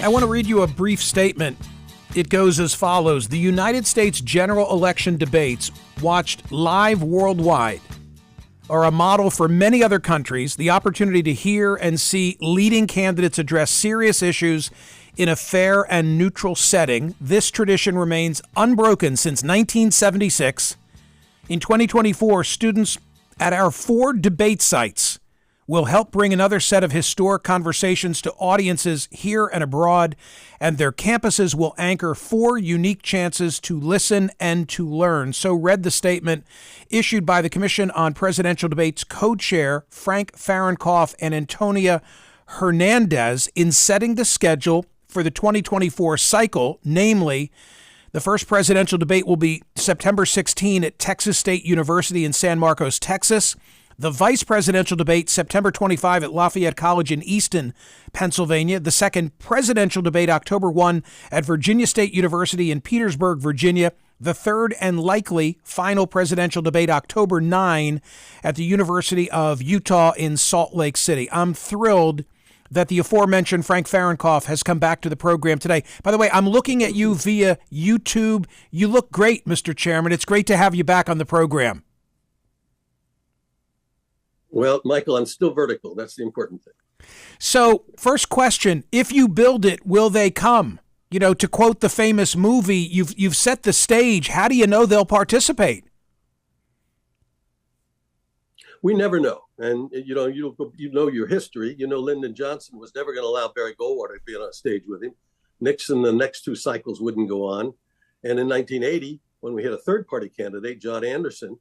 I want to read you a brief statement. It goes as follows. The United States general election debates, watched live worldwide, are a model for many other countries. The opportunity to hear and see leading candidates address serious issues in a fair and neutral setting. This tradition remains unbroken since 1976. In 2024, students at our 4 debate sites will help bring another set of historic conversations to audiences here and abroad, and their campuses will anchor 4 unique chances to listen and to learn. So read the statement issued by the Commission on Presidential Debates co-chair Frank Fahrenkopf and Antonia Hernandez in setting the schedule for the 2024 cycle. Namely, the first presidential debate will be September 16 at Texas State University in San Marcos, Texas. The vice presidential debate, September 25 at Lafayette College in Easton, Pennsylvania. The second presidential debate, October 1 at Virginia State University in Petersburg, Virginia. The third and likely final presidential debate, October 9 at the University of Utah in Salt Lake City. I'm thrilled that the aforementioned Frank Fahrenkopf has come back to the program today. By the way, I'm looking at you via YouTube. You look great, Mr. Chairman. It's great to have you back on the program. Well, Michael, I'm still vertical. That's the important thing. So, first question, if you build it, will they come? You know, to quote the famous movie, you've set the stage. How do you know they'll participate? We never know. And, you know your history. You know, Lyndon Johnson was never going to allow Barry Goldwater to be on a stage with him. Nixon, the next 2 cycles wouldn't go on. And in 1980, when we had a third-party candidate, John Anderson,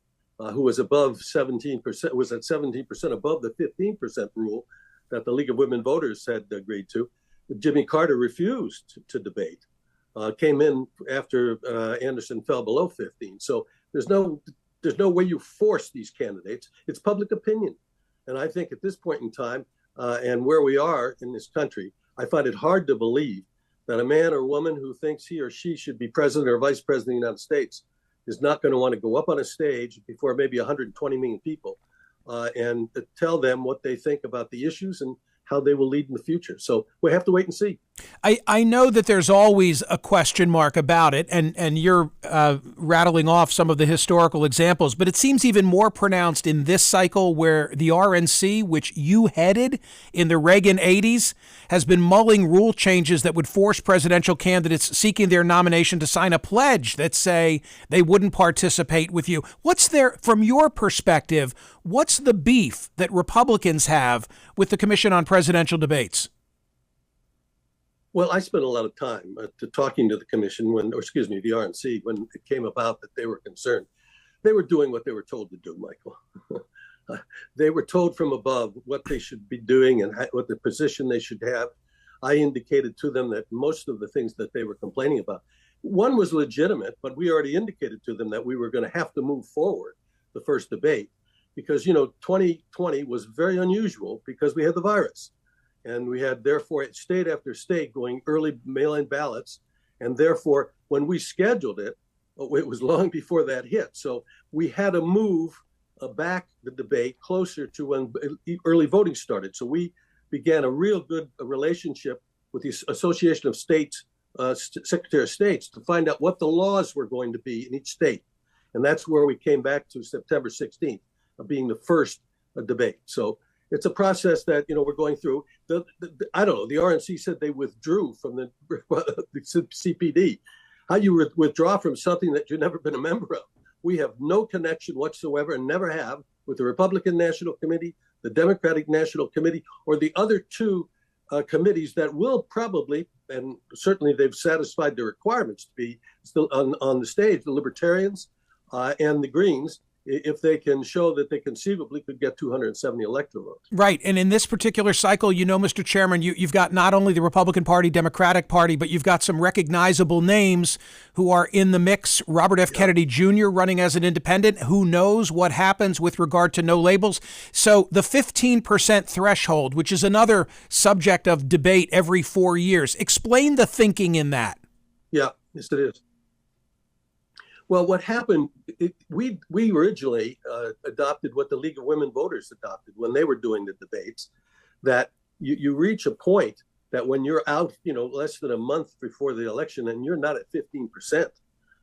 who was above 17%, was at 17% above the 15% rule that the League of Women Voters had agreed to. Jimmy Carter refused to debate, came in after Anderson fell below 15. So there's no way you force these candidates. It's public opinion. And I think at this point in time and where we are in this country, I find it hard to believe that a man or woman who thinks he or she should be president or vice president of the United States is not going to want to go up on a stage before maybe 120 million people and tell them what they think about the issues and how they will lead in the future. So we have to wait and see. I know that there's always a question mark about it, and you're rattling off some of the historical examples, but it seems even more pronounced in this cycle where the RNC, which you headed in the Reagan 80s, has been mulling rule changes that would force presidential candidates seeking their nomination to sign a pledge that say they wouldn't participate with you. From your perspective, what's the beef that Republicans have with the Commission on Presidential Debates? Well, I spent a lot of time talking to the commission the RNC, when it came about that they were concerned. They were doing what they were told to do, Michael. They were told from above what they should be doing and what the position they should have. I indicated to them that most of the things that they were complaining about, one was legitimate, but we already indicated to them that we were going to have to move forward the first debate because, 2020 was very unusual because we had the virus. And we had, therefore, state after state going early mail-in ballots. And therefore, when we scheduled it, it was long before that hit. So we had to move back the debate closer to when early voting started. So we began a real good relationship with the Association of States, Secretary of States, to find out what the laws were going to be in each state. And that's where we came back to September 16th, being the first debate. So it's a process that, we're going through. I don't know, the RNC said they withdrew from the CPD. How you withdraw from something that you've never been a member of? We have no connection whatsoever and never have with the Republican National Committee, the Democratic National Committee, or the other 2 committees that will probably, and certainly they've satisfied their requirements to be still on the stage, the Libertarians and the Greens, if they can show that they conceivably could get 270 electoral votes. Right. And in this particular cycle, Mr. Chairman, you've got not only the Republican Party, Democratic Party, but you've got some recognizable names who are in the mix. Robert F. Kennedy Jr. running as an independent. Who knows what happens with regard to no labels? So the 15% threshold, which is another subject of debate every 4 years. Explain the thinking in that. Yeah, yes, it is. Well, what happened, we originally adopted what the League of Women Voters adopted when they were doing the debates, that you reach a point that when you're out, less than a month before the election and you're not at 15%,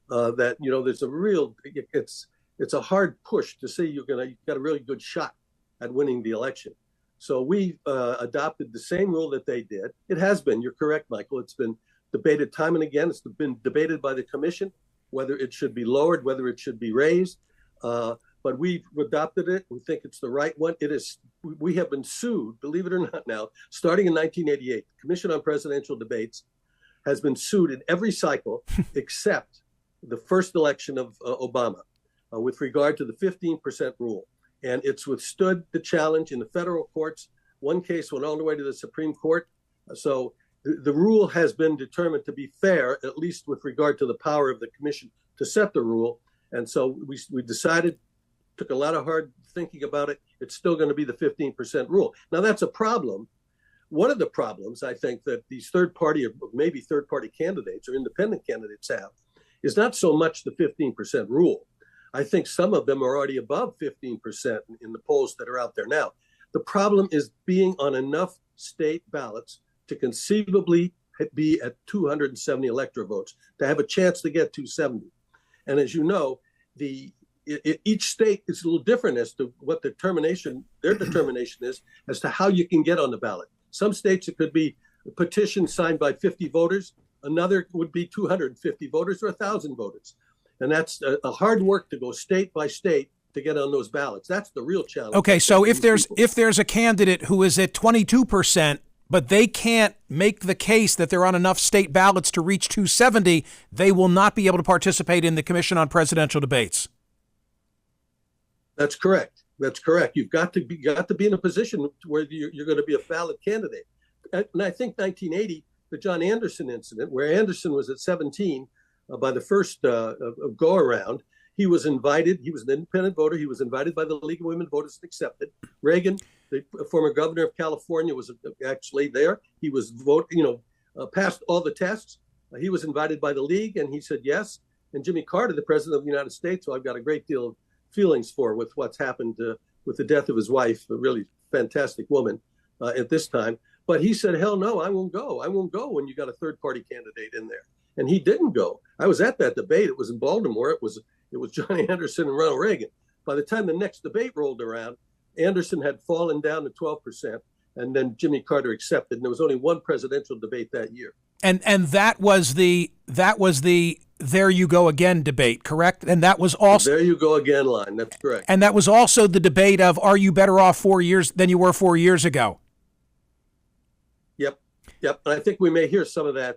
that, there's a real, it's a hard push to say you've got a really good shot at winning the election. So we adopted the same rule that they did. It has been, you're correct, Michael, it's been debated time and again. It's been debated by the commission, whether it should be lowered, whether it should be raised. But we've adopted it. We think it's the right one. It is. We have been sued, believe it or not now, starting in 1988. The Commission on Presidential Debates has been sued in every cycle except the first election of Obama with regard to the 15% rule. And it's withstood the challenge in the federal courts. One case went all the way to the Supreme Court. So the rule has been determined to be fair, at least with regard to the power of the commission to set the rule. And so we decided, took a lot of hard thinking about it. It's still going to be the 15% rule. Now, that's a problem. One of the problems, I think, that these third-party or maybe third-party candidates or independent candidates have is not so much the 15% rule. I think some of them are already above 15% in the polls that are out there now. The problem is being on enough state ballots to conceivably be at 270 electoral votes, to have a chance to get 270. And as you know, each state is a little different as to what their determination is as to how you can get on the ballot. Some states it could be a petition signed by 50 voters. Another would be 250 voters or 1,000 voters. And that's a hard work to go state by state to get on those ballots. That's the real challenge. Okay, so if there's a candidate who is at 22%, but they can't make the case that they're on enough state ballots to reach 270, they will not be able to participate in the Commission on Presidential Debates. That's correct. That's correct. You've got to be in a position where you're going to be a valid candidate. And I think 1980, the John Anderson incident, where Anderson was at 17 by the first go around, he was invited. He was an independent voter. He was invited by the League of Women Voters and accepted. Reagan, the former governor of California, was actually there. He was passed all the tests. He was invited by the league, and he said yes. And Jimmy Carter, the president of the United States, who I've got a great deal of feelings for with what's happened with the death of his wife, a really fantastic woman at this time. But he said, hell no, I won't go. I won't go when you got a third-party candidate in there. And he didn't go. I was at that debate. It was in Baltimore. It was John Anderson and Ronald Reagan. By the time the next debate rolled around, Anderson had fallen down to 12%, and then Jimmy Carter accepted. And there was only one presidential debate that year. And that was the there you go again debate, correct? And that was also there you go again line. That's correct. And that was also the debate of, are you better off 4 years than you were 4 years ago? Yep. And I think we may hear some of that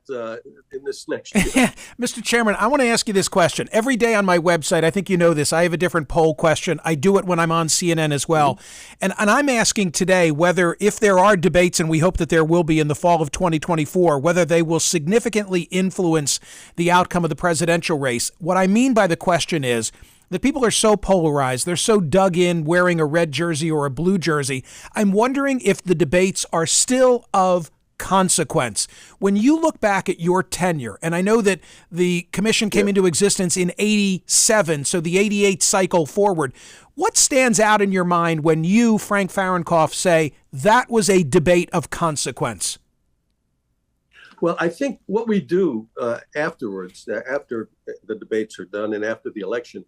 in this next year. Mr. Chairman, I want to ask you this question. Every day on my website, I think you know this, I have a different poll question. I do it when I'm on CNN as well. Mm-hmm. And I'm asking today whether, if there are debates, and we hope that there will be in the fall of 2024, whether they will significantly influence the outcome of the presidential race. What I mean by the question is that people are so polarized. They're so dug in wearing a red jersey or a blue jersey. I'm wondering if the debates are still of consequence. When you look back at your tenure, and I know that the commission came into existence in 87, so the 88 cycle forward, what stands out in your mind when you, Frank Fahrenkopf, say that was a debate of consequence? Well, I think what we do afterwards, after the debates are done and after the election,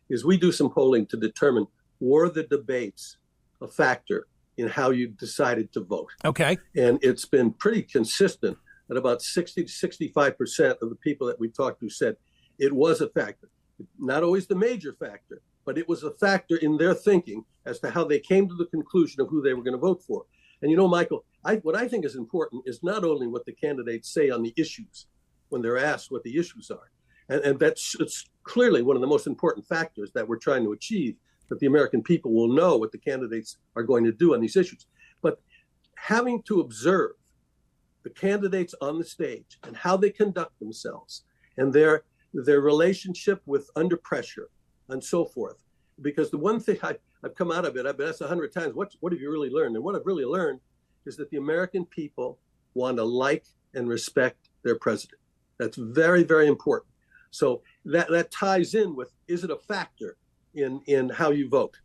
is we do some polling to determine, were the debates a factor in how you decided to vote? Okay. And it's been pretty consistent that about 60 to 65% of the people that we talked to said it was a factor. Not always the major factor, but it was a factor in their thinking as to how they came to the conclusion of who they were going to vote for. And Michael, what I think is important is not only what the candidates say on the issues when they're asked what the issues are. And it's clearly one of the most important factors that we're trying to achieve, that the American people will know what the candidates are going to do on these issues. But having to observe the candidates on the stage and how they conduct themselves and their relationship with under pressure and so forth. Because the one thing I've come out of it, I've been asked 100 times, what have you really learned? And what I've really learned is that the American people want to like and respect their president. That's very, very important. So that ties in with, is it a factor in how you vote?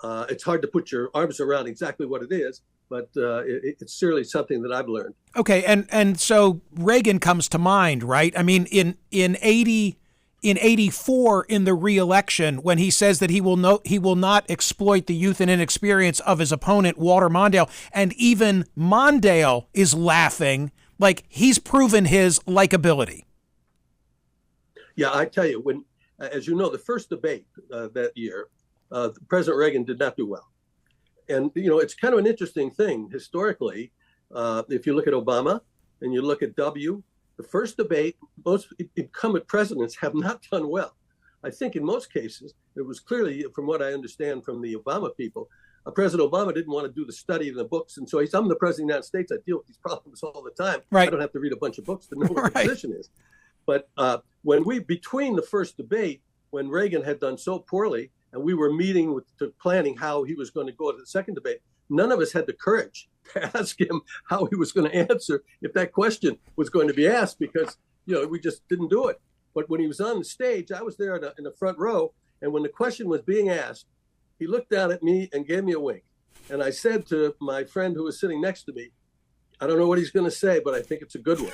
It's hard to put your arms around exactly what it is, but it's certainly something that I've learned. Okay, and so Reagan comes to mind, right? I mean, in 84 in the re-election, when he says that he will not exploit the youth and inexperience of his opponent Walter Mondale, and even Mondale is laughing, like he's proven his likability. Yeah, I tell you, when, as you know, the first debate that year, President Reagan did not do well. And, it's kind of an interesting thing historically. If you look at Obama and you look at W., the first debate, most incumbent presidents have not done well. I think in most cases, it was clearly, from what I understand from the Obama people, President Obama didn't want to do the study of the books. And so I'm the president of the United States. I deal with these problems all the time. Right. I don't have to read a bunch of books to know what the Right. position is. But between the first debate, when Reagan had done so poorly, and we were meeting planning how he was going to go to the second debate, none of us had the courage to ask him how he was going to answer if that question was going to be asked, because, we just didn't do it. But when he was on the stage, I was there in the front row. And when the question was being asked, he looked down at me and gave me a wink. And I said to my friend who was sitting next to me, I don't know what he's going to say, but I think it's a good one.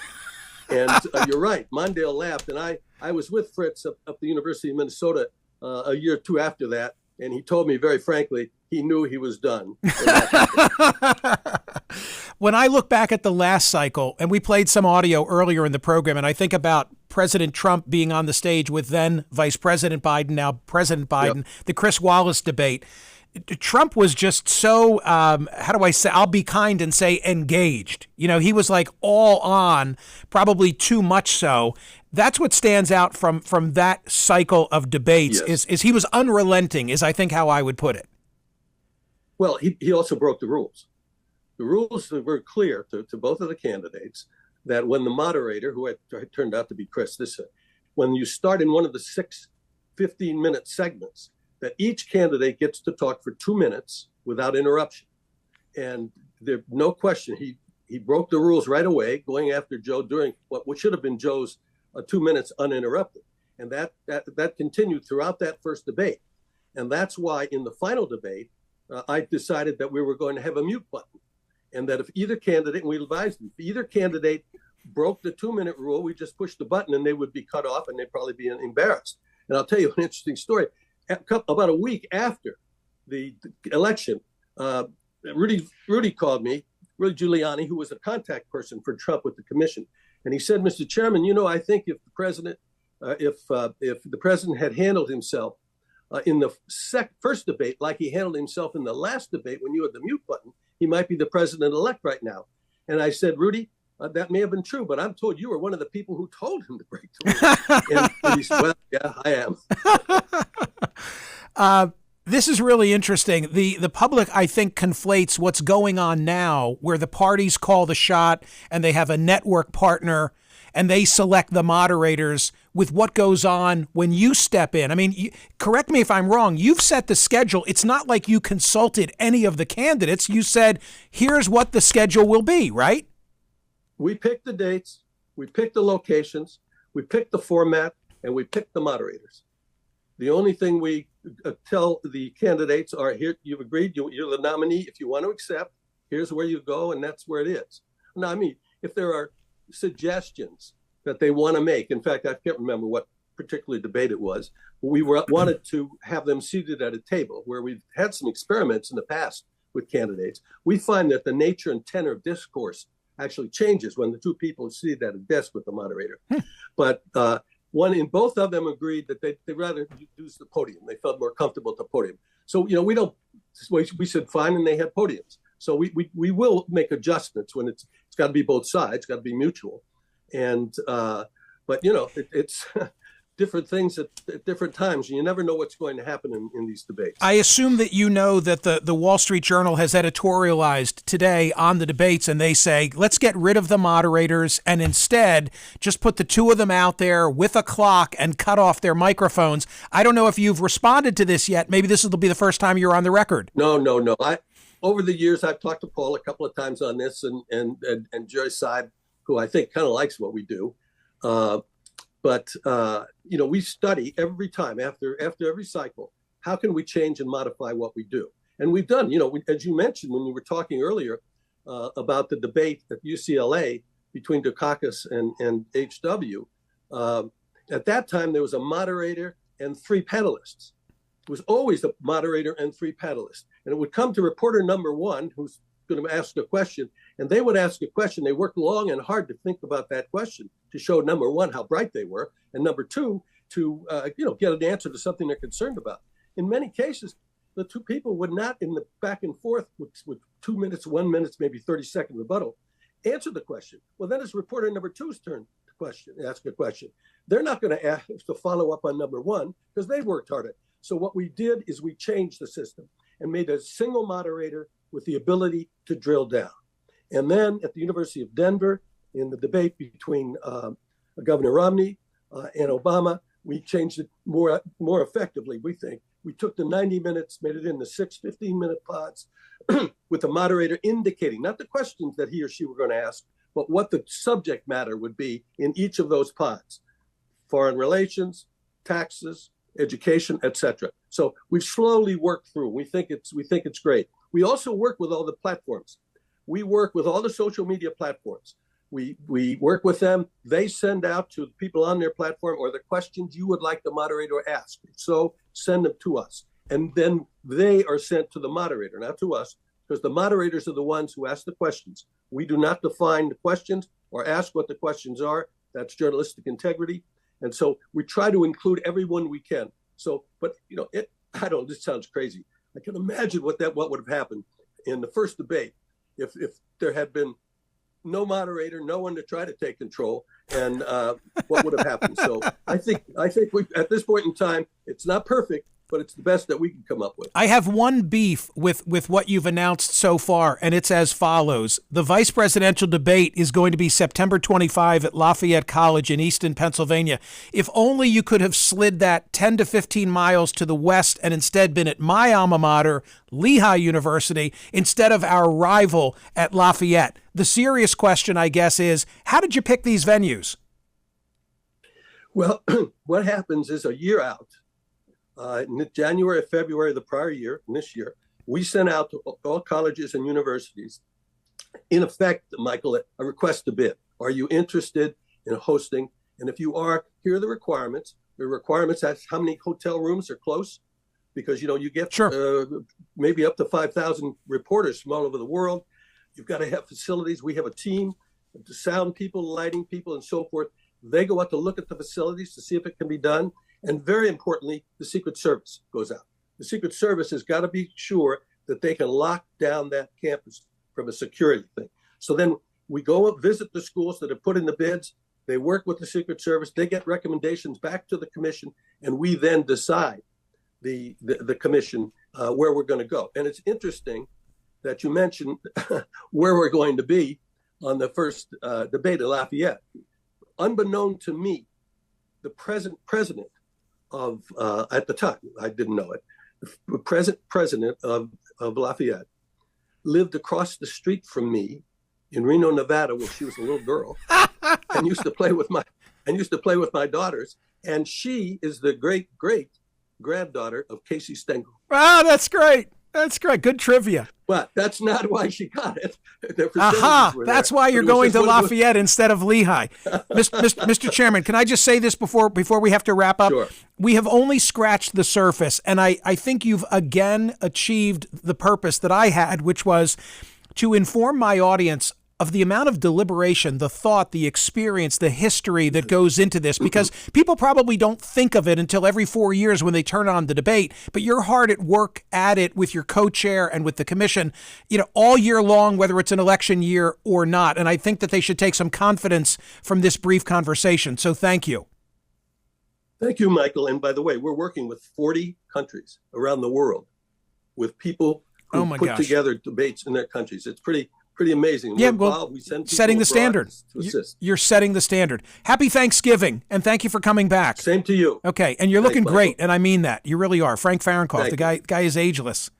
And you're right. Mondale laughed. And I was with Fritz up the University of Minnesota a year or two after that. And he told me very frankly, he knew he was done. When I look back at the last cycle, and we played some audio earlier in the program, and I think about President Trump being on the stage with then Vice President Biden, now President Biden, Yep. the Chris Wallace debate, Trump was just so, how do I say, I'll be kind and say engaged. He was like all on, probably too much so. That's what stands out from that cycle of debates. Yes. is he was unrelenting, is I think how I would put it. Well, he also broke the rules. The rules were clear to both of the candidates that when the moderator, who turned out to be Chris, when you start in one of the 6 15-minute segments, that each candidate gets to talk for 2 minutes without interruption. And there's no question, he broke the rules right away, going after Joe during what should have been Joe's 2 minutes uninterrupted. And that continued throughout that first debate. And that's why in the final debate, I decided that we were going to have a mute button. And that if either candidate, and we advised them, if either candidate broke the 2-minute rule, we just pushed the button and they would be cut off and they'd probably be embarrassed. And I'll tell you an interesting story. About a week after the election, Rudy called me, Rudy Giuliani, who was a contact person for Trump with the commission. And he said, Mr. Chairman, I think if the president had handled himself in the first debate like he handled himself in the last debate when you had the mute button, he might be the president-elect right now. And I said, Rudy, that may have been true, but I'm told you were one of the people who told him to break the rules. And he said, well, yeah, I am. This is really interesting. The public, I think, conflates what's going on now, where the parties call the shot and they have a network partner and they select the moderators, with what goes on when you step in. I mean, correct me if I'm wrong. You've set the schedule. It's not like you consulted any of the candidates. You said, here's what the schedule will be, right? We picked the dates, we picked the locations, we picked the format, and we picked the moderators. The only thing we tell the candidates are, here, you've agreed, you're the nominee. If you want to accept, here's where you go, and that's where it is. Now, I mean, if there are suggestions that they want to make, in fact, I can't remember what particular debate it was, but we wanted to have them seated at a table, where we've had some experiments in the past with candidates. We find that the nature and tenor of discourse actually changes when the two people are seated at a desk with the moderator. But both of them agreed that they'd rather use the podium. They felt more comfortable at the podium. So, we said fine, and they had podiums. So we will make adjustments when it's got to be both sides, got to be mutual. And, but it's different things at different times. And you never know what's going to happen in these debates. I assume that that the Wall Street Journal has editorialized today on the debates, and they say, let's get rid of the moderators and instead just put the two of them out there with a clock and cut off their microphones. I don't know if you've responded to this yet. Maybe this will be the first time you're on the record. No. Over the years, I've talked to Paul a couple of times on this, and Jerry Seib, who I think kind of likes what we do. But we study every time after every cycle, how can we change and modify what we do? And we've done, as you mentioned when you were talking earlier about the debate at UCLA between Dukakis and HW. At that time, there was a moderator and 3 panelists. It was always a moderator and 3 panelists. And it would come to reporter number 1, who's going to ask a question, and they would ask a question. They worked long and hard to think about that question to show, number 1, how bright they were, and number 2, to get an answer to something they're concerned about. In many cases, the 2 people would not, in the back and forth with 2 minutes, 1 minute, maybe 30-second rebuttal, answer the question. Well, then it's reporter number 2's turn to ask a question. They're not going to follow up on number 1 because they worked harder. So what we did is we changed the system and made a single moderator with the ability to drill down. And then at the University of Denver, in the debate between Governor Romney and Obama, we changed it more effectively, we think. We took the 90 minutes, made it into 6 15-minute pods with the moderator indicating, not the questions that he or she were going to ask, but what the subject matter would be in each of those pods: foreign relations, taxes, education, etc. So we've slowly worked through. We think it's great. We also work with all the platforms. We work with all the social media platforms. We work with them. They send out to the people on their platform or the questions you would like the moderator to ask. So send them to us. And then they are sent to the moderator, not to us, because the moderators are the ones who ask the questions. We do not define the questions or ask what the questions are. That's journalistic integrity. And so we try to include everyone we can. So, but this sounds crazy. I can imagine what would have happened in the first debate if there had been no moderator, no one to try to take control, and what would have happened. So I think we, at this point in time, it's not perfect, but it's the best that we can come up with. I have one beef with what you've announced so far, and it's as follows. The vice presidential debate is going to be September 25 at Lafayette College in Easton, Pennsylvania. If only you could have slid that 10 to 15 miles to the west and instead been at my alma mater, Lehigh University, instead of our rival at Lafayette. The serious question, I guess, is how did you pick these venues? Well, what happens is a year out, in January or February of the prior year, and this year, we sent out to all colleges and universities, in effect, Michael, a request to bid. Are you interested in hosting? And if you are, here are the requirements. The requirements, that's how many hotel rooms are close, because, you get maybe up to 5,000 reporters from all over the world. You've got to have facilities. We have a team, the sound people, lighting people, and so forth. They go out to look at the facilities to see if it can be done. And very importantly, the Secret Service goes out. The Secret Service has got to be sure that they can lock down that campus from a security thing. So then we go and visit the schools that have put in the bids. They work with the Secret Service. They get recommendations back to the commission, and we then decide the commission where we're going to go. And it's interesting that you mentioned where we're going to be on the first debate at Lafayette. Unbeknown to me, the present president of, at the time, I didn't know it, the present president of Lafayette lived across the street from me in Reno, Nevada, when she was a little girl, and used to play with my daughters. And she is the great granddaughter of Casey Stengel. Wow, that's great. That's great. Good trivia. But that's not why she got it. That's why you're going to Lafayette instead of Lehigh. Mr. Chairman, can I just say this before we have to wrap up? Sure. We have only scratched the surface, and I think you've again achieved the purpose that I had, which was to inform my audience of the amount of deliberation, the thought, the experience, the history that goes into this, because people probably don't think of it until every 4 years when they turn on the debate, but you're hard at work at it with your co-chair and with the commission, all year long, whether it's an election year or not. And I think that they should take some confidence from this brief conversation. So thank you. Thank you, Michael. And by the way, we're working with 40 countries around the world with people who put together debates in their countries. It's pretty amazing. Yeah, well, we send setting the standard. To assist. You're setting the standard. Happy Thanksgiving, and thank you for coming back. Same to you. Okay, and you're looking great, and I mean that. You really are. Frank Fahrenkopf, the guy is ageless.